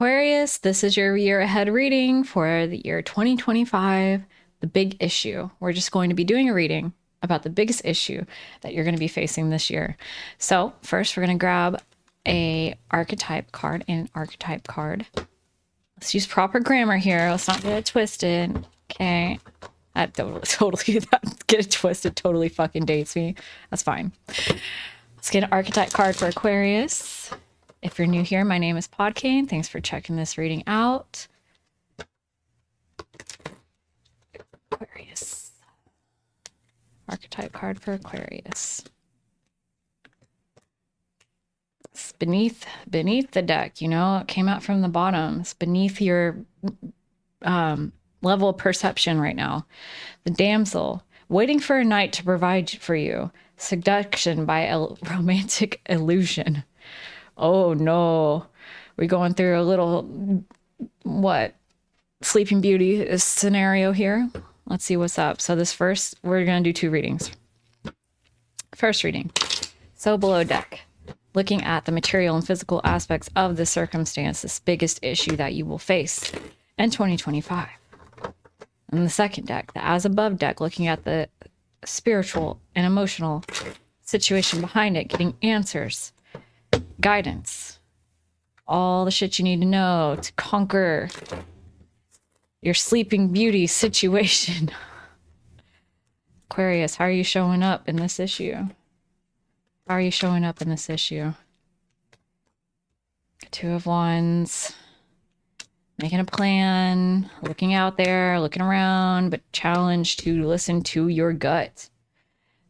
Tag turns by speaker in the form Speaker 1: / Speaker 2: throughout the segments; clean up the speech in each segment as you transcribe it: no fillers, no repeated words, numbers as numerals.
Speaker 1: Aquarius, this is your year ahead reading for the year 2025, the big issue. We're just going to be doing a reading about the biggest issue that you're going to be facing this year. So first we're going to grab a archetype card and an archetype card. Let's use proper grammar here. Let's not get it twisted. Okay. That totally get it twisted totally fucking dates me. That's fine. Let's get an archetype card for Aquarius. If you're new here, my name is Podkane. Thanks for checking this reading out. Aquarius. Archetype card for Aquarius. It's beneath the deck, you know, it came out from the bottom. It's beneath your level of perception right now. The damsel, waiting for a knight to provide for you. Seduction by a romantic illusion. Oh no, we're going through a little, Sleeping Beauty scenario here. Let's see what's up. So this first, we're going to do two readings. First reading. So below deck, looking at the material and physical aspects of the circumstance, this biggest issue that you will face in 2025. And the second deck, the as above deck, looking at the spiritual and emotional situation behind it, getting answers, guidance, all the shit you need to know to conquer your Sleeping Beauty situation. Aquarius, how are you showing up in this issue? How are you showing up in this issue? Two of Wands. Making a plan, looking out there, looking around, but challenged to listen to your gut.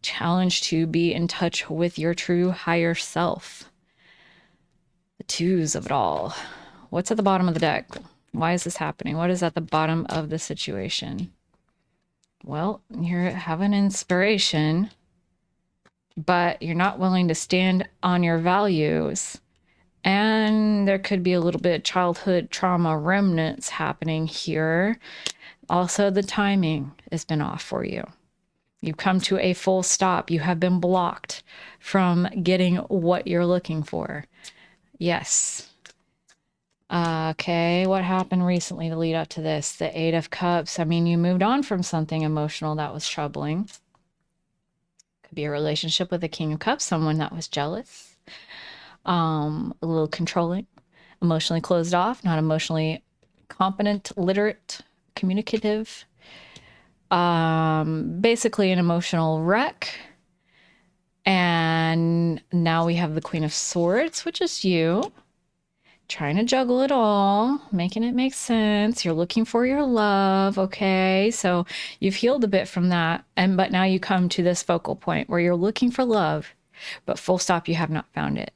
Speaker 1: Challenged to be in touch with your true higher self. The twos of it all. What's at the bottom of the deck? Why is this happening? What is at the bottom of the situation? Well, you have an inspiration, but you're not willing to stand on your values. And there could be a little bit of childhood trauma remnants happening here. Also, the timing has been off for you. You've come to a full stop. You have been blocked from getting what you're looking for. Yes. Okay, what happened recently to lead up to this? The Eight of Cups. I mean, you moved on from something emotional that was troubling. Could be a relationship with the King of Cups, someone that was jealous. A little controlling, emotionally closed off, not emotionally competent, literate, communicative, basically an emotional wreck. And now we have the Queen of Swords, which is you trying to juggle it all, making it make sense. You're looking for your love. Okay. So you've healed a bit from that. But now you come to this focal point where you're looking for love, but full stop, you have not found it.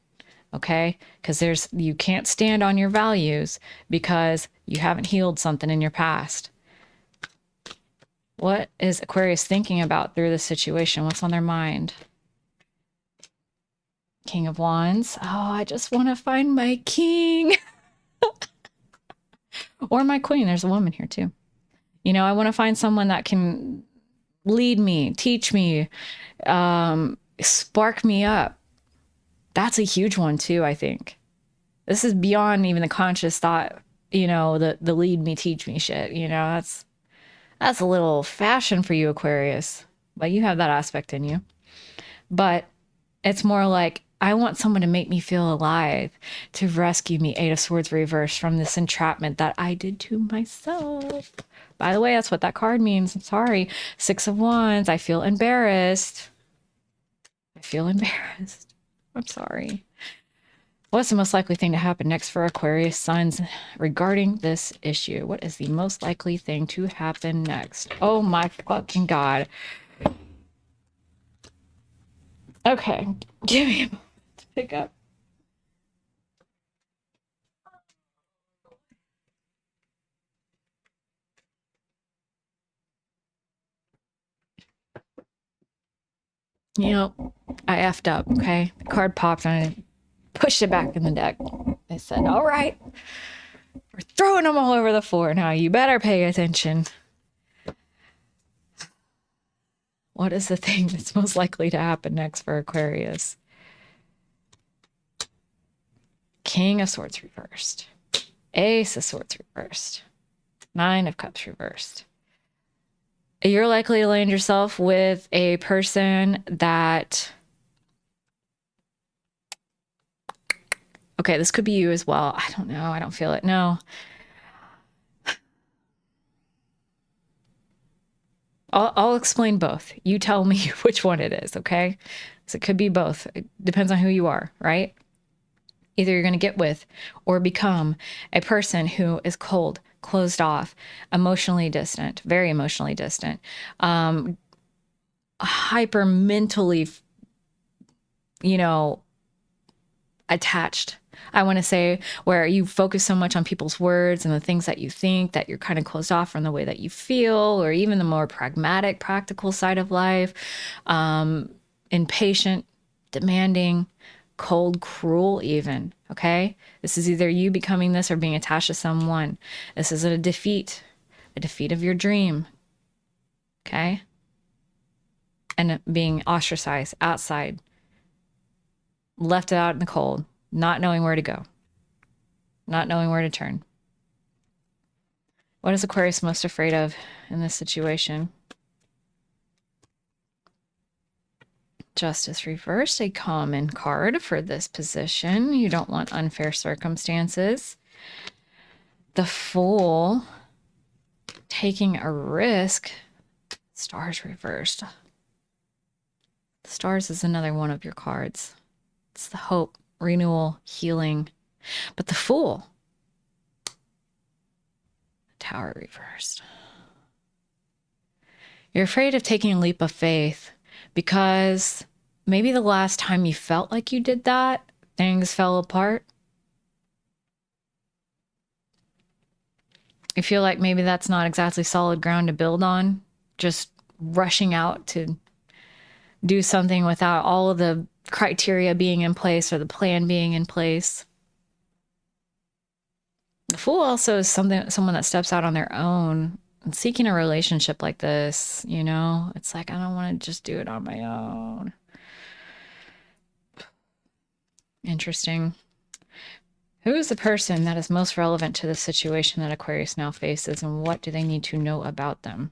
Speaker 1: Okay, because you can't stand on your values because you haven't healed something in your past. What is Aquarius thinking about through this situation? What's on their mind? King of Wands. Oh, I just want to find my king. Or my queen. There's a woman here too. You know, I want to find someone that can lead me, teach me, spark me up. That's a huge one too, I think. This is beyond even the conscious thought, you know, the lead me, teach me shit. You know, that's a little fashion for you, Aquarius. But you have that aspect in you. But it's more like, I want someone to make me feel alive, to rescue me, Eight of Swords reversed, from this entrapment that I did to myself. By the way, that's what that card means. I'm sorry. Six of Wands. I feel embarrassed. I'm sorry. What's the most likely thing to happen next for Aquarius signs regarding this issue? What is the most likely thing to happen next? Oh my fucking God. Okay, give me a moment to pick up. You know, I effed up, okay? The card popped and I pushed it back in the deck. I said, all right, we're throwing them all over the floor now. You better pay attention. What is the thing that's most likely to happen next for Aquarius? King of Swords reversed. Ace of Swords reversed. Nine of Cups reversed. You're likely to land yourself with a person that... Okay, this could be you as well. I don't know. I don't feel it. No. I'll explain both. You tell me which one it is, okay? So it could be both. It depends on who you are, right? Either you're going to get with or become a person who is cold, closed off, emotionally distant, very emotionally distant, hyper mentally, attached. I want to say, where you focus so much on people's words and the things that you think that you're kind of closed off from the way that you feel, or even the more pragmatic, practical side of life. Impatient, demanding, cold, cruel even. Okay. This is either you becoming this or being attached to someone. This is a defeat of your dream. Okay. And being ostracized outside, left out in the cold, not knowing where to go, not knowing where to turn. What is Aquarius most afraid of in this situation? Justice reversed, a common card for this position. You don't want unfair circumstances. The Fool, taking a risk. Stars reversed. The Stars is another one of your cards. It's the hope, renewal, healing. But the Fool, Tower reversed. You're afraid of taking a leap of faith because maybe the last time you felt like you did that, things fell apart. You feel like maybe that's not exactly solid ground to build on. Just rushing out to do something without all of the criteria being in place or the plan being in place. The Fool also is someone that steps out on their own and seeking a relationship like this, it's like, I don't want to just do it on my own. Interesting. Who is the person that is most relevant to the situation that Aquarius now faces, and what do they need to know about them?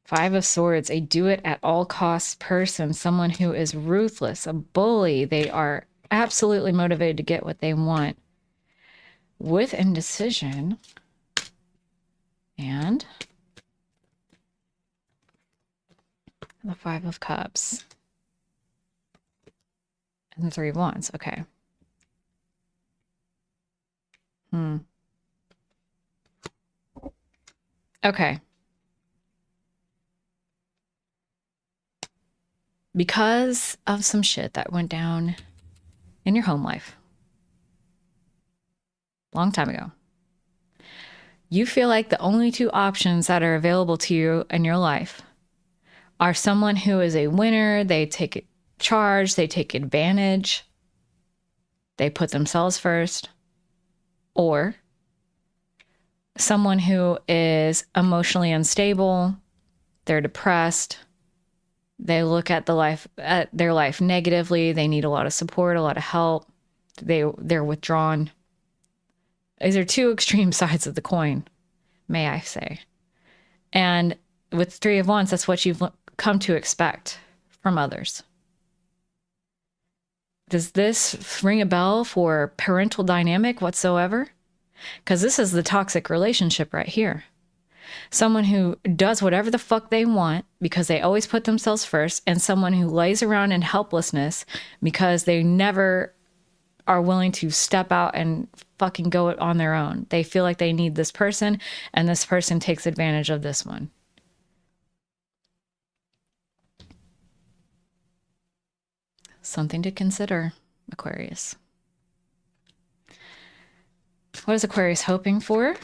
Speaker 1: Five of Swords, a do-it-at-all-costs person, someone who is ruthless, a bully. They are absolutely motivated to get what they want. With indecision. And the Five of Cups. And the Three of Wands. Okay. Okay. Because of some shit that went down in your home life long time ago, you feel like the only two options that are available to you in your life are someone who is a winner, they take charge, they take advantage, they put themselves first, or someone who is emotionally unstable, they're depressed, they look at their life negatively, they need a lot of support, a lot of help, they're withdrawn. These are two extreme sides of the coin, may I say. And with Three of Wands, that's what you've come to expect from others. Does this ring a bell for parental dynamic whatsoever? Because this is the toxic relationship right here. Someone who does whatever the fuck they want because they always put themselves first, and someone who lays around in helplessness because they never are willing to step out and fucking go it on their own. They feel like they need this person, and this person takes advantage of this one. Something to consider, Aquarius. What is Aquarius hoping for?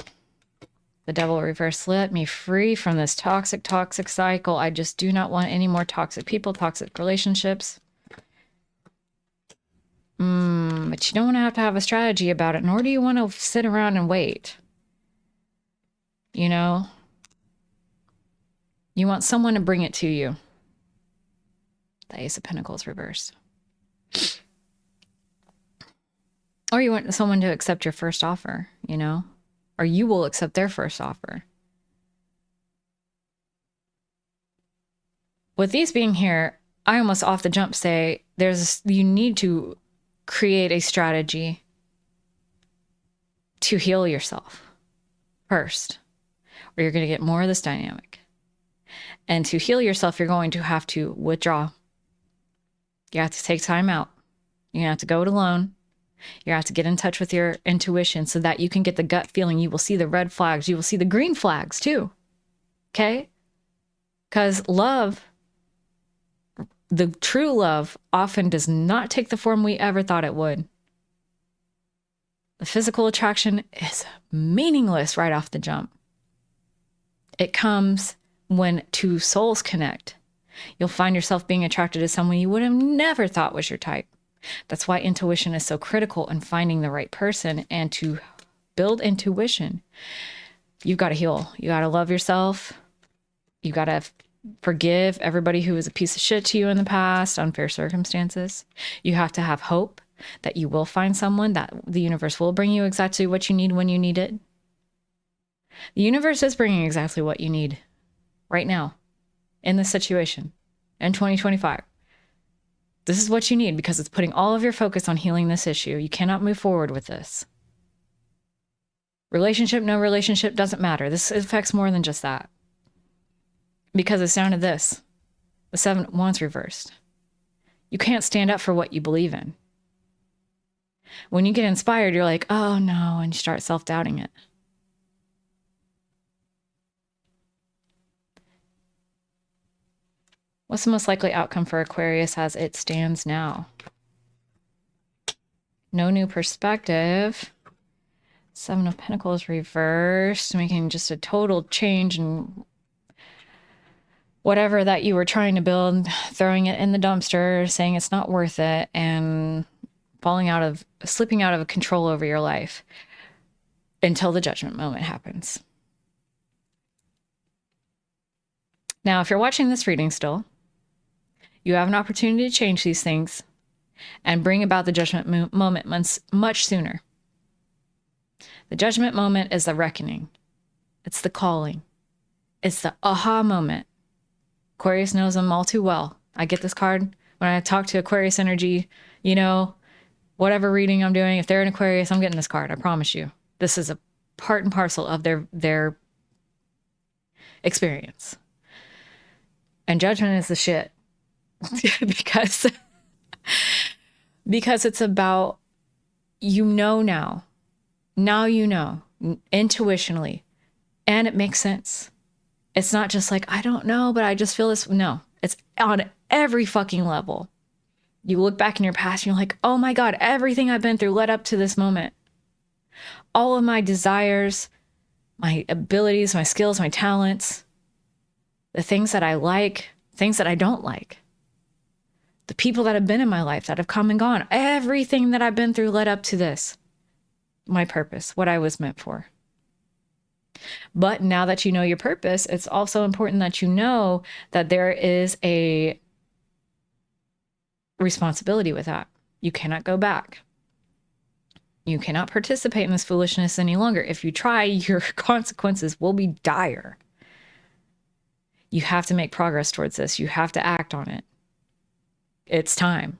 Speaker 1: The Devil reverse. Let me free from this toxic cycle. I just do not want any more toxic people, toxic relationships. But you don't want to have a strategy about it, nor do you want to sit around and wait. You want someone to bring it to you. The Ace of Pentacles reversed. Or you want someone to accept your first offer, you know? Or you will accept their first offer. With these being here, I almost off the jump say you need to create a strategy to heal yourself first, or you're going to get more of this dynamic. And to heal yourself, you're going to have to withdraw. You have to take time out. You have to go it alone. You have to get in touch with your intuition so that you can get the gut feeling. You will see the red flags. You will see the green flags too. Okay? Because love, the true love, often does not take the form we ever thought it would. The physical attraction is meaningless right off the jump. It comes when two souls connect. You'll find yourself being attracted to someone you would have never thought was your type. That's why intuition is so critical in finding the right person. And to build intuition, you've got to heal. You got to love yourself. You got to forgive everybody who was a piece of shit to you in the past, unfair circumstances. You have to have hope that you will find someone, that the universe will bring you exactly what you need when you need it. The universe is bringing exactly what you need right now in this situation in 2025. This is what you need because it's putting all of your focus on healing this issue. You cannot move forward with this. Relationship, no relationship, doesn't matter. This affects more than just that. Because it's down to this. The 7 of Wands reversed. You can't stand up for what you believe in. When you get inspired, you're like, oh no, and you start self-doubting it. What's the most likely outcome for Aquarius as it stands now? No new perspective. 7 of Pentacles reversed, making just a total change in whatever that you were trying to build, throwing it in the dumpster, saying it's not worth it, and slipping out of control over your life until the judgment moment happens. Now, if you're watching this reading still, you have an opportunity to change these things and bring about the judgment moment much sooner. The judgment moment is the reckoning. It's the calling. It's the aha moment. Aquarius knows them all too well. I get this card when I talk to Aquarius energy, whatever reading I'm doing, if they're an Aquarius, I'm getting this card. I promise you. This is a part and parcel of their experience. And judgment is the shit. because it's about, now. Now you know, intuitionally. And it makes sense. It's not just like, I don't know, but I just feel this. No, it's on every fucking level. You look back in your past and you're like, oh my God, everything I've been through led up to this moment. All of my desires, my abilities, my skills, my talents, the things that I like, things that I don't like, the people that have been in my life that have come and gone, everything that I've been through led up to this. My purpose, what I was meant for. But now that you know your purpose, it's also important that you know that there is a responsibility with that. You cannot go back. You cannot participate in this foolishness any longer. If you try, your consequences will be dire. You have to make progress towards this. You have to act on it. It's time.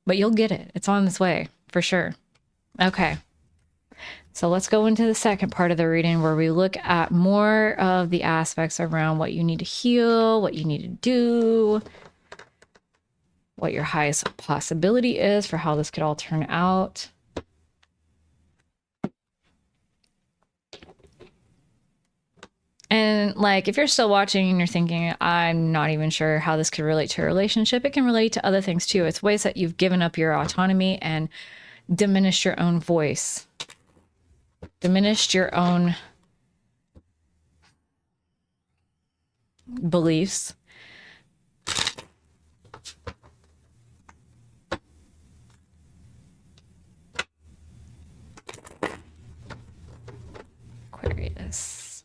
Speaker 1: But you'll get it. It's on its way, for sure. Okay. So let's go into the second part of the reading where we look at more of the aspects around what you need to heal, what you need to do, what your highest possibility is for how this could all turn out. And if you're still watching and you're thinking, I'm not even sure how this could relate to a relationship, it can relate to other things too. It's ways that you've given up your autonomy and diminished your own voice, diminished your own beliefs. Aquarius.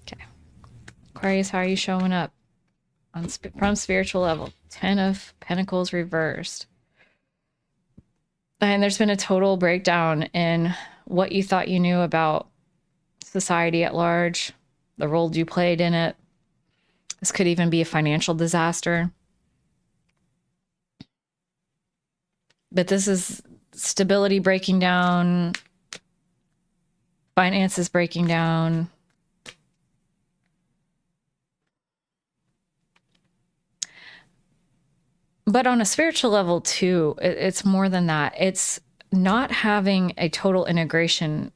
Speaker 1: Okay. Aquarius, how are you showing up? from spiritual level. 10 of Pentacles reversed. And there's been a total breakdown in what you thought you knew about society at large, the role you played in it. This could even be a financial disaster. But this is stability breaking down, finances breaking down. But on a spiritual level too, it's more than that. It's not having a total integration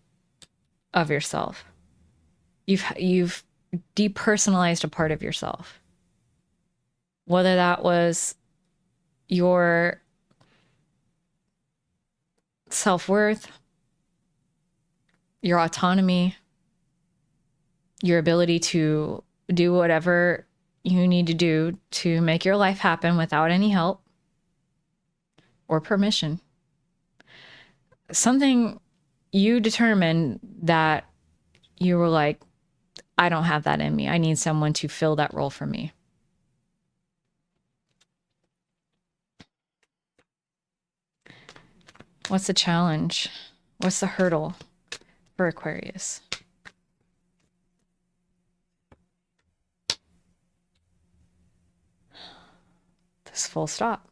Speaker 1: of yourself. You've depersonalized a part of yourself. Whether that was your self-worth, your autonomy, your ability to do whatever you need to do to make your life happen without any help or permission. Something you determined that you were like, I don't have that in me. I need someone to fill that role for me. What's the challenge? What's the hurdle for Aquarius? This full stop.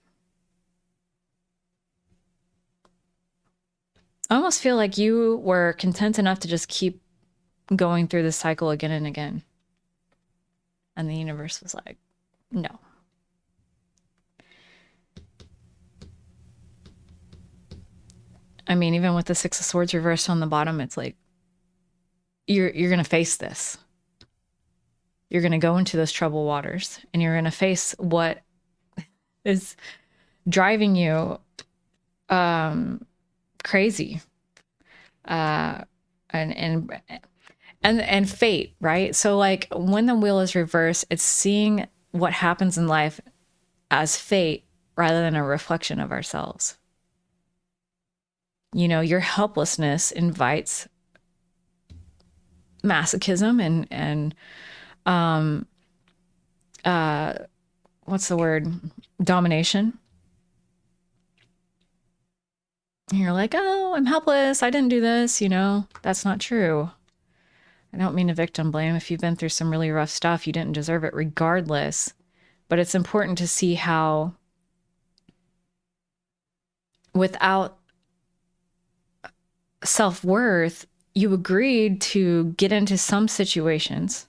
Speaker 1: I almost feel like you were content enough to just keep going through this cycle again and again. And the universe was like, no. I mean, even with the Six of Swords reversed on the bottom, it's like, you're going to face this. You're going to go into those troubled waters and you're going to face what is driving you crazy. And fate, right? So like when the wheel is reversed, it's seeing what happens in life as fate rather than a reflection of ourselves. You know, your helplessness invites masochism and what's the word? Domination. And you're like, oh, I'm helpless. I didn't do this. You know, that's not true. I don't mean to victim blame. If you've been through some really rough stuff, you didn't deserve it regardless. But it's important to see how without self-worth, you agreed to get into some situations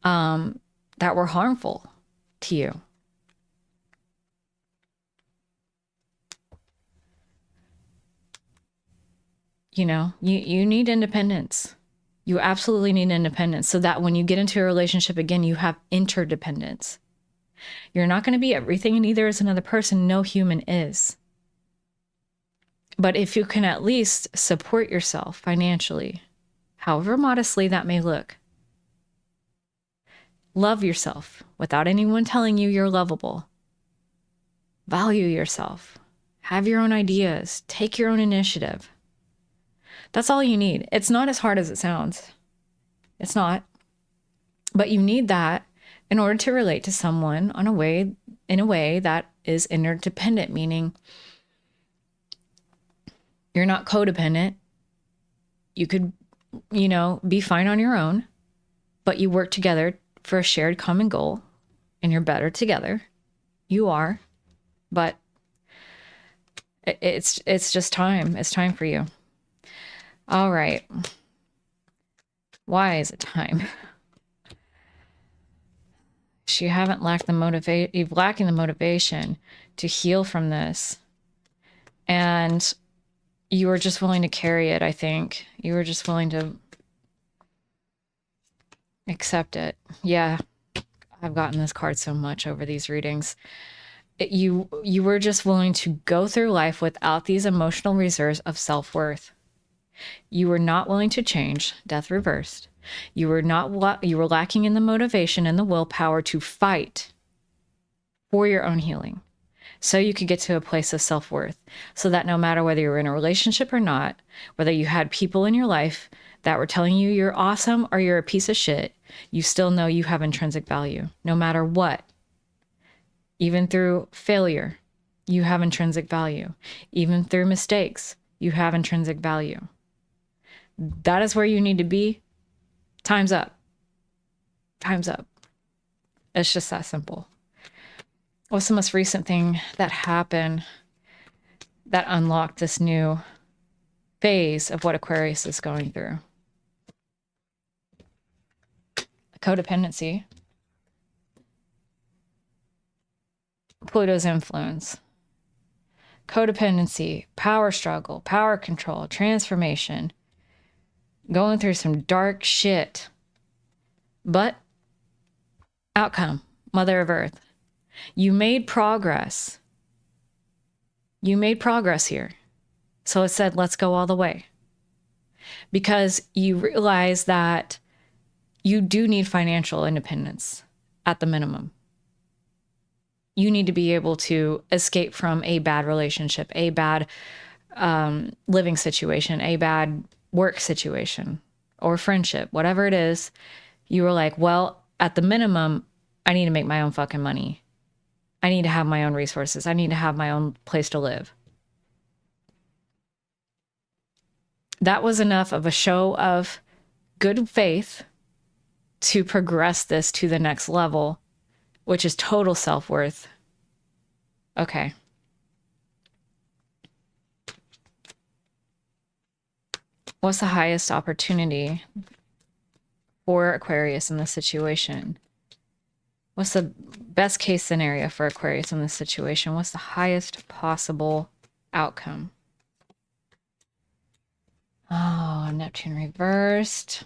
Speaker 1: that were harmful to you. You know, you need independence. You absolutely need independence so that when you get into a relationship again, you have interdependence. You're not going to be everything and neither is another person. No human is. But if you can at least support yourself financially, however modestly that may look, love yourself without anyone telling you you're lovable. Value yourself. Have your own ideas. Take your own initiative. That's all you need. It's not as hard as it sounds. It's not. But you need that in order to relate to someone in a way that is interdependent, meaning you're not codependent. You could, you know, be fine on your own, but you work together for a shared common goal and you're better together. You are, but it's just time. It's time for you. All right. Why is it time? You haven't lacked the you've lacking the motivation to heal from this. And you were just willing to carry it, I think. You were just willing to accept it. Yeah. I've gotten this card so much over these readings. You were just willing to go through life without these emotional reserves of self-worth. You were not willing to change, death reversed. You were lacking in the motivation and the willpower to fight for your own healing. So you could get to a place of self-worth so that no matter whether you were in a relationship or not, whether you had people in your life that were telling you you're awesome or you're a piece of shit, you still know you have intrinsic value no matter what. Even through failure, you have intrinsic value. Even through mistakes, you have intrinsic value. That is where you need to be. Time's up. Time's up. It's just that simple. What's the most recent thing that happened that unlocked this new phase of what Aquarius is going through? Codependency. Pluto's influence. Codependency, power struggle, power control, transformation. Going through some dark shit. But outcome, Mother of Earth. You made progress. You made progress here. So it said, let's go all the way. Because you realize that you do need financial independence at the minimum. You need to be able to escape from a bad relationship, a bad living situation, a bad work situation, or friendship, whatever it is. You were like, well, at the minimum, I need to make my own fucking money. I need to have my own resources. I need to have my own place to live. That was enough of a show of good faith to progress this to the next level, which is total self-worth. Okay. What's the highest opportunity for Aquarius in this situation? What's the best case scenario for Aquarius in this situation? What's the highest possible outcome? Oh, Neptune reversed.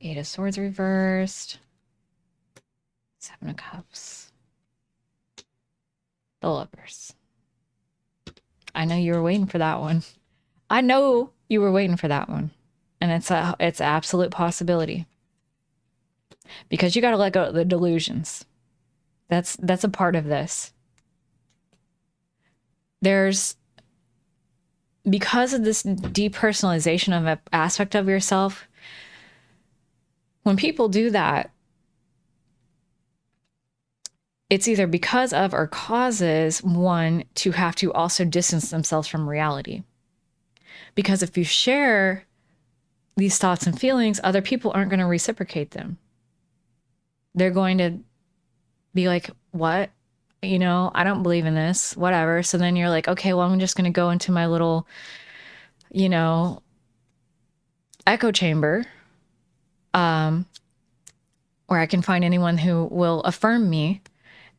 Speaker 1: Eight of Swords reversed. Seven of Cups. The Lovers. I know you were waiting for that one. I know you were waiting for that one. And it's an absolute possibility. Because you got to let go of the delusions. That's a part of this. Because of this depersonalization of an aspect of yourself, when people do that, it's either because of or causes one to have to also distance themselves from reality. Because if you share these thoughts and feelings, other people aren't going to reciprocate them. They're going to be like, what? You know, I don't believe in this, whatever. So then you're like, okay, well, I'm just going to go into my little, you know, echo chamber, where I can find anyone who will affirm me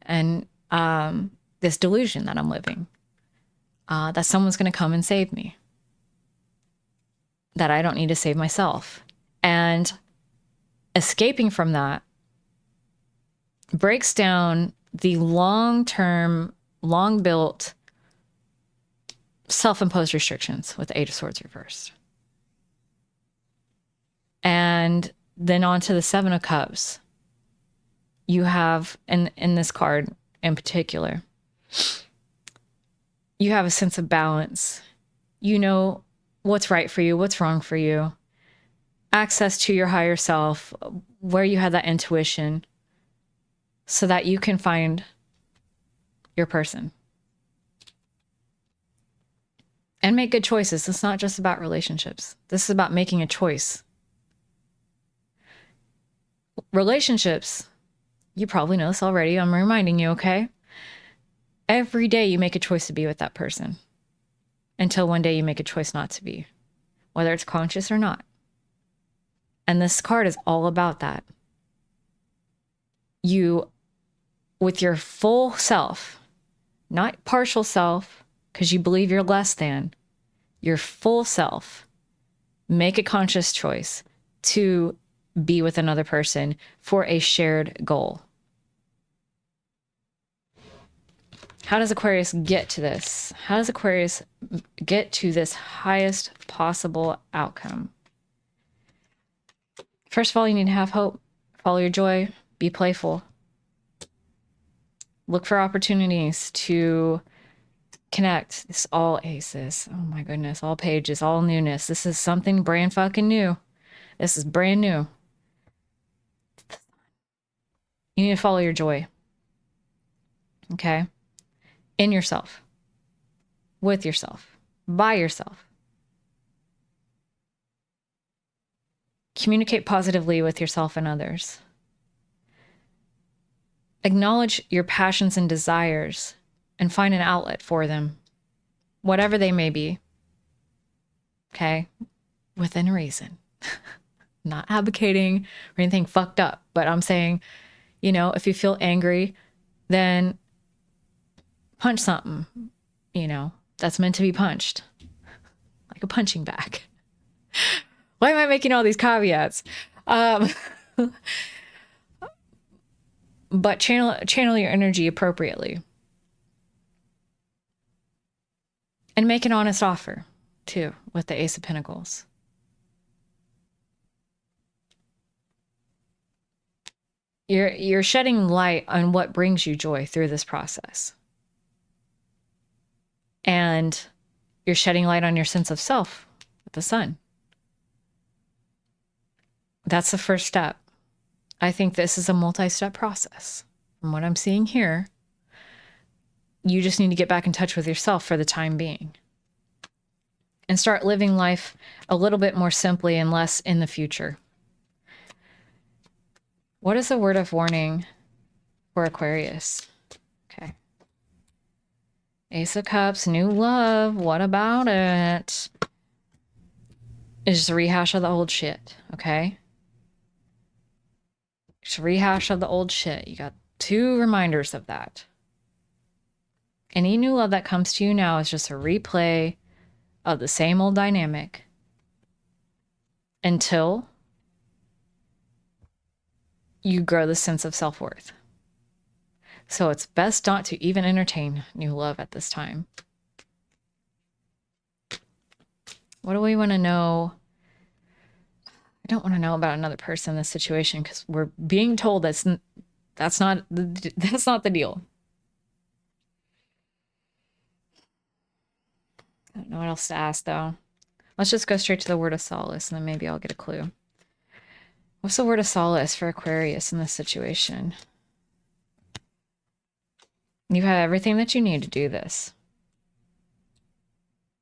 Speaker 1: and this delusion that I'm living, that someone's going to come and save me, that I don't need to save myself. And escaping from that breaks down the long-term, long-built, self-imposed restrictions with the Eight of Swords reversed. And then on to the Seven of Cups. You have, in this card in particular, you have a sense of balance. You know what's right for you, what's wrong for you. Access to your higher self, where you have that intuition, so that you can find your person. And make good choices. It's not just about relationships. This is about making a choice. Relationships, you probably know this already. I'm reminding you, okay? Every day you make a choice to be with that person. Until one day you make a choice not to be. Whether it's conscious or not. And this card is all about that. You, with your full self, not partial self, because you believe you're less than, your full self, make a conscious choice to be with another person for a shared goal. How does Aquarius get to this? How does Aquarius get to this highest possible outcome? First of all, you need to have hope. Follow your joy. Be playful. Look for opportunities to connect. This all aces. Oh my goodness. All pages, all newness. This is something brand fucking new. This is brand new. You need to follow your joy. Okay? In yourself. With yourself. By yourself. Communicate positively with yourself and others. Acknowledge your passions and desires and find an outlet for them, whatever they may be. Okay? Within reason. Not advocating or anything fucked up, but I'm saying, you know, if you feel angry, then punch something, you know, that's meant to be punched. Like a punching bag. Why am I making all these caveats? But channel your energy appropriately. And make an honest offer, too, with the Ace of Pentacles. You're shedding light on what brings you joy through this process. And you're shedding light on your sense of self with the sun. That's the first step. I think this is a multi-step process. From what I'm seeing here, you just need to get back in touch with yourself for the time being. And start living life a little bit more simply and less in the future. What is the word of warning for Aquarius? Okay. Ace of Cups, new love. What about it? It's just a rehash of the old shit, okay? It's a rehash of the old shit. You got 2 reminders of that. Any new love that comes to you now is just a replay of the same old dynamic until you grow the sense of self-worth. So it's best not to even entertain new love at this time. What do we want to know? I don't want to know about another person in this situation because we're being told that's not the deal. I don't know what else to ask though. Let's just go straight to the word of solace and then maybe I'll get a clue. What's the word of solace for Aquarius in this situation? You have everything that you need to do this.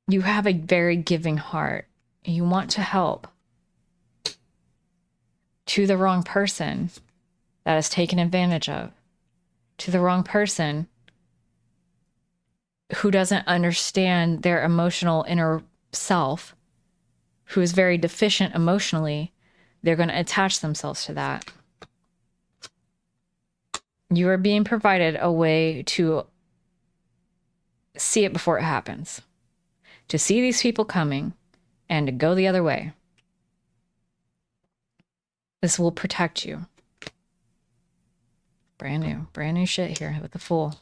Speaker 1: You have a very giving heart. You want to help. To the wrong person that is taken advantage of. To the wrong person who doesn't understand their emotional inner self, who is very deficient emotionally, they're going to attach themselves to that. You are being provided a way to see it before it happens. To see these people coming and to go the other way. This will protect you. Brand new shit here with the Fool.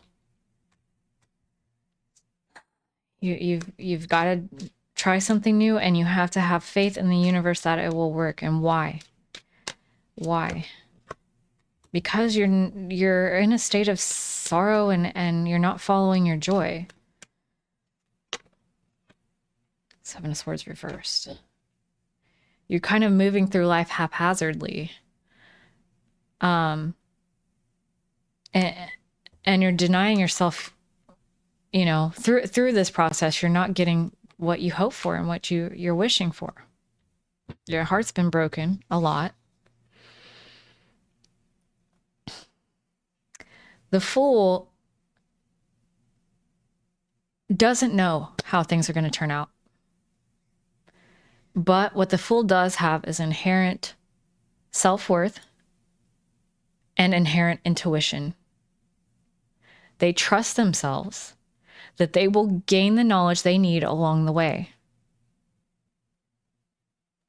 Speaker 1: You've got to try something new and you have to have faith in the universe that it will work. And why? Why? Because you're in a state of sorrow and you're not following your joy. 7 of Swords reversed. You're kind of moving through life haphazardly. And you're denying yourself, you know, through this process, you're not getting what you hope for and what you're wishing for. Your heart's been broken a lot. The Fool doesn't know how things are going to turn out. But what the Fool does have is inherent self-worth and inherent intuition. They trust themselves that they will gain the knowledge they need along the way.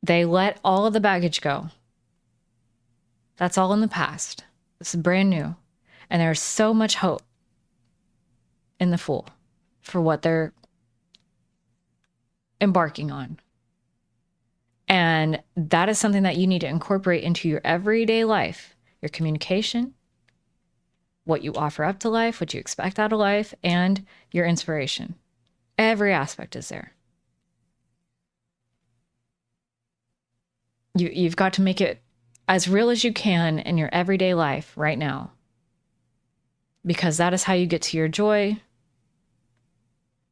Speaker 1: They let all of the baggage go. That's all in the past. This is brand new. And there's so much hope in the Fool for what they're embarking on. And that is something that you need to incorporate into your everyday life, your communication, what you offer up to life, what you expect out of life, and your inspiration. Every aspect is there. You've got to make it as real as you can in your everyday life right now. Because that is how you get to your joy.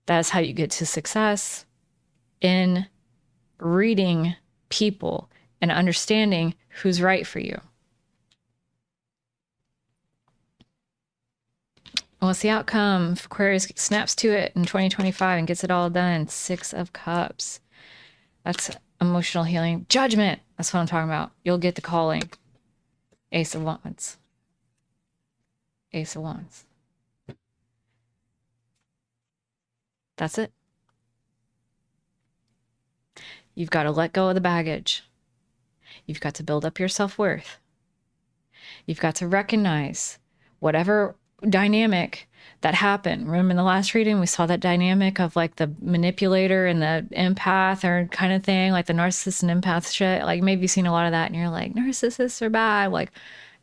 Speaker 1: That is how you get to success in reading people and understanding who's right for you. What's the outcome? If Aquarius snaps to it in 2025 and gets it all done. 6 of Cups. That's emotional healing. Judgment. That's what I'm talking about. You'll get the calling. Ace of Wands. Ace of Wands. That's it. You've got to let go of the baggage. You've got to build up your self-worth. You've got to recognize whatever dynamic that happened. Remember in the last reading, we saw that dynamic of like the manipulator and the empath or kind of thing, like the narcissist and empath shit. Like maybe you've seen a lot of that and you're like, narcissists are bad. Like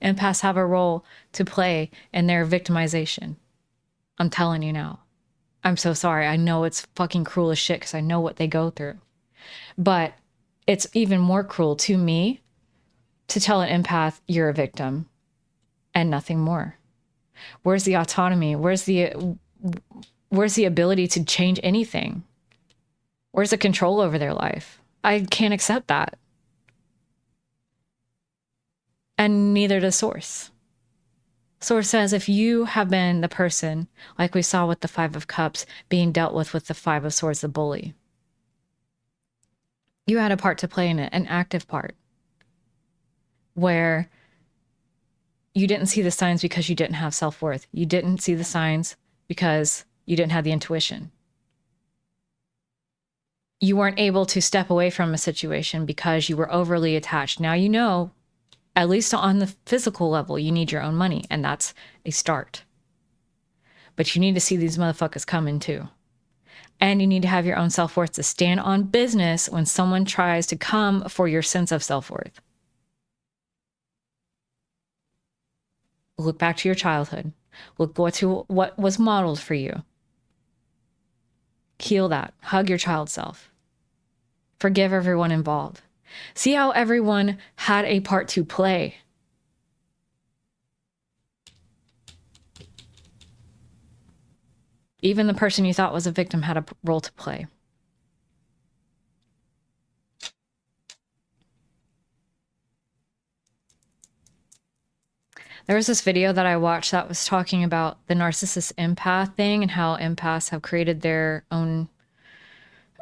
Speaker 1: empaths have a role to play in their victimization. I'm telling you now. I'm so sorry. I know it's fucking cruel as shit because I know what they go through. But it's even more cruel to me to tell an empath you're a victim and nothing more. Where's the autonomy? Where's the ability to change anything? Where's the control over their life? I can't accept that. And neither does Source. Source says if you have been the person, like we saw with the 5 of Cups, being dealt with the 5 of Swords, the bully, you had a part to play in it, an active part, where you didn't see the signs because you didn't have self-worth. You didn't see the signs because you didn't have the intuition. You weren't able to step away from a situation because you were overly attached. Now you know, at least on the physical level, you need your own money, and that's a start. But you need to see these motherfuckers coming too. And you need to have your own self-worth to stand on business when someone tries to come for your sense of self-worth. Look back to your childhood. Look to what was modeled for you. Heal that. Hug your child self. Forgive everyone involved. See how everyone had a part to play. Even the person you thought was a victim had a role to play. There was this video that I watched that was talking about the narcissist empath thing and how empaths have created their own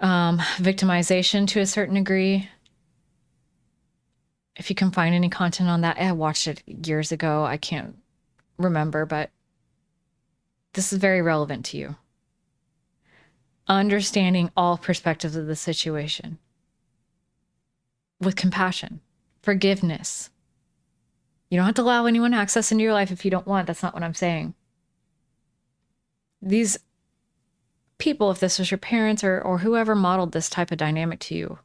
Speaker 1: victimization to a certain degree. If you can find any content on that, I watched it years ago. I can't remember, but this is very relevant to you. Understanding all perspectives of the situation with compassion, forgiveness. You don't have to allow anyone access into your life if you don't want. That's not what I'm saying. These people, if this was your parents or whoever modeled this type of dynamic to you,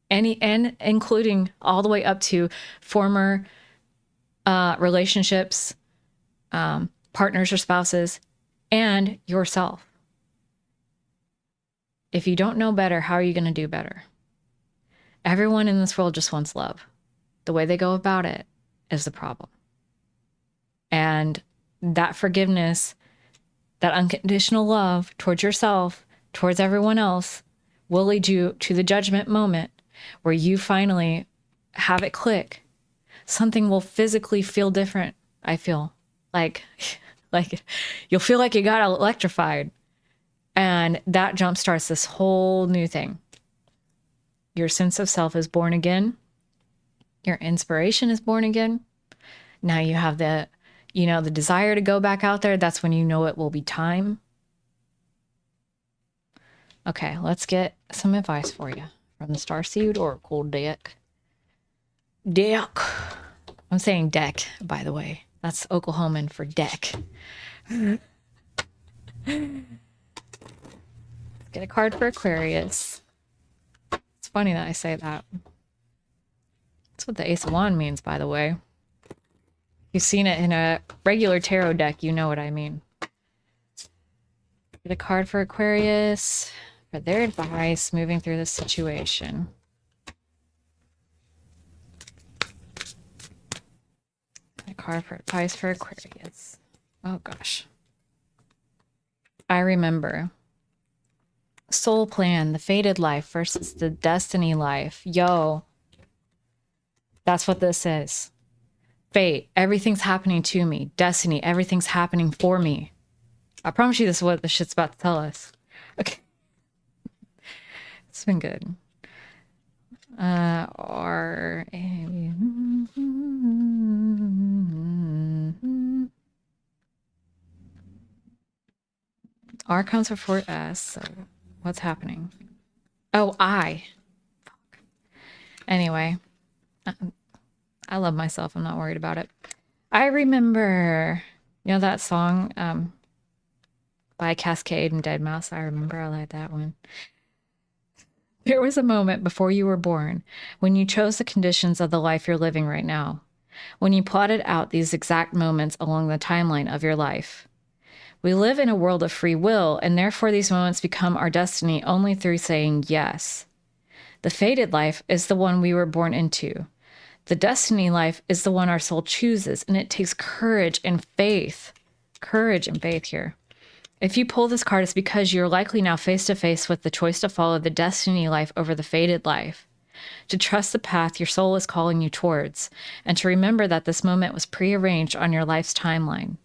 Speaker 1: and including all the way up to former relationships, partners or spouses, and yourself. If you don't know better, how are you going to do better? Everyone in this world just wants love. The way they go about it is the problem. And that forgiveness, that unconditional love towards yourself, towards everyone else, will lead you to the judgment moment where you finally have it click. Something will physically feel different, I feel. Like you'll feel like you got electrified. And that jumpstarts this whole new thing. Your sense of self is born again. Your inspiration is born again. Now you have the desire to go back out there. That's when you know it will be time. Okay, let's get some advice for you from the Starseed Oracle deck. I'm saying deck, by the way. That's Oklahoman for deck. Get a card for Aquarius. It's funny that I say that. That's what the Ace of Wands means, by the way. If you've seen it in a regular tarot deck, you know what I mean. Get a card for Aquarius for their advice moving through this situation. A card for advice for Aquarius. Oh gosh. I remember. Soul plan, the fated life versus the destiny life. Yo. That's what this is. Fate, everything's happening to me. Destiny, everything's happening for me. I promise you this is what the shit's about to tell us. Okay. It's been good. R comes before S, so what's happening? Oh, I. Anyway, I love myself. I'm not worried about it. I remember, you know that song by Cascade and Deadmau5? I remember. I like that one. There was a moment before you were born when you chose the conditions of the life you're living right now, when you plotted out these exact moments along the timeline of your life. We live in a world of free will, and therefore these moments become our destiny only through saying yes. The fated life is the one we were born into. The destiny life is the one our soul chooses, and it takes courage and faith. Courage and faith here. If you pull this card, it's because you're likely now face to face with the choice to follow the destiny life over the fated life, to trust the path your soul is calling you towards, and to remember that this moment was prearranged on your life's timeline.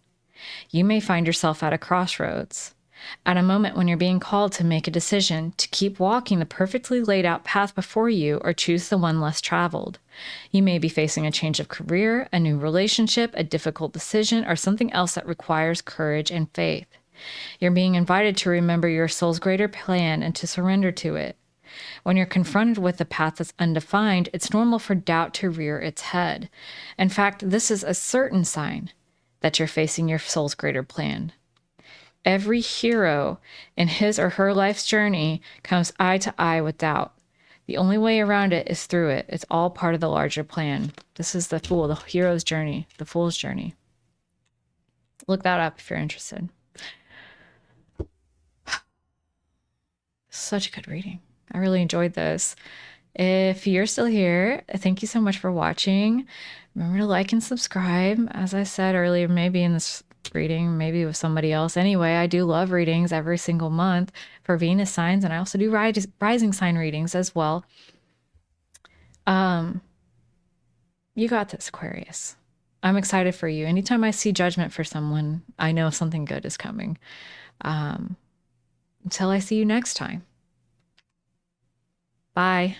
Speaker 1: You may find yourself at a crossroads, at a moment when you're being called to make a decision to keep walking the perfectly laid out path before you or choose the one less traveled. You may be facing a change of career, a new relationship, a difficult decision, or something else that requires courage and faith. You're being invited to remember your soul's greater plan and to surrender to it. When you're confronted with a path that's undefined, it's normal for doubt to rear its head. In fact, this is a certain sign that you're facing your soul's greater plan. Every hero in his or her life's journey comes eye to eye with doubt. The only way around it is through it. It's all part of the larger plan. This is the fool, the hero's journey, the fool's journey. Look that up if you're interested. Such a good reading. I really enjoyed this. If you're still here, thank you so much for watching. Remember to like and subscribe. As I said earlier, maybe in this reading, maybe with somebody else. Anyway, I do love readings every single month for Venus signs, and I also do rising sign readings as well. You got this, Aquarius. I'm excited for you. Anytime I see judgment for someone, I know something good is coming. Until I see you next time. Bye.